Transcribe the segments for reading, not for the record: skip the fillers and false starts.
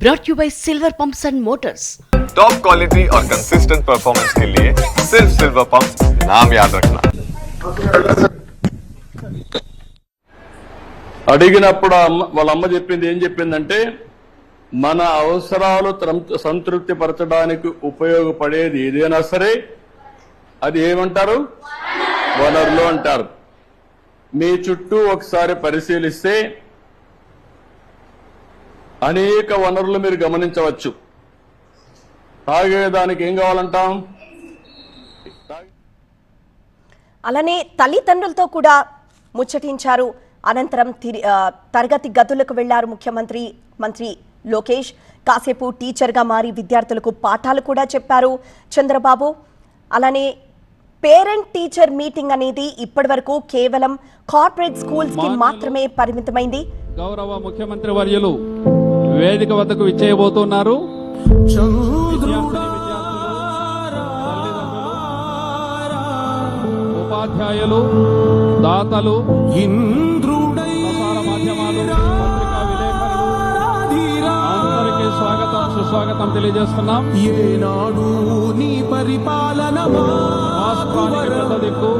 brought you by Silver Pumps and Motors. Top quality और consistent performance के लिए सिर्फ सिल्वर पंप्स नाम याद रखना। అడిగినప్పుడు వాళ్ళ అమ్మ చెప్పింది ఏం చెప్పిందంటే మన అవసరాలు సంతృప్తి పరచడానికి ఉపయోగపడేది ఏదైనా సరే అది ఏమంటారు వనరులు అంటారు। మీ చుట్టూ ఒకసారి పరిశీలిస్తే అనేక వనరులు మీరు గమనించవచ్చు। తాగేదానికి ఏం కావాలంటాం? అలానే తల్లిదండ్రులతో కూడా ముచ్చటించారు। అనంతరం తరగతి గదులకు వెళ్లారు మంత్రి లోకేష్। కాసేపు టీచర్గా మారి విద్యార్థులకు పాఠాలు కూడా చెప్పారు చంద్రబాబు। అలానే పేరెంట్ టీచర్ మీటింగ్ అనేది ఇప్పటివరకు కేవలం కార్పొరేట్ స్కూల్స్ కి మాత్రమే పరిమితమైంది। గౌరవ ముఖ్యమంత్రి వర్యులు వేదిక వద్దకు విచ్చేయబోతున్నారు। ఉపాధ్యాయులు, దాతలు, ప్రసార మాధ్యమాలు, పత్రికా విలేకరులు అందరికీ స్వాగతం సుస్వాగతం తెలియజేస్తున్నాం। ఏనాడు నీ పరిపాలన రాష్ట్రానికి పెద్ద దిక్కు,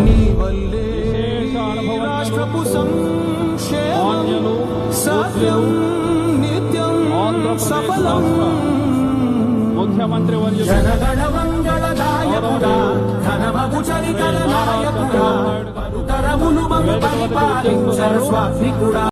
నీ వల్లే విశేష రాష్ట్రపు మాన్యులు, సత్యం నిత్యం సఫలం ముఖ్యమంత్రి వర్యులు జనగణ మంగళదాయకుడా ఘనమగు చరితల నాయకుడా పలుతరములు మము పరిపాలించరు స్వామికుడా।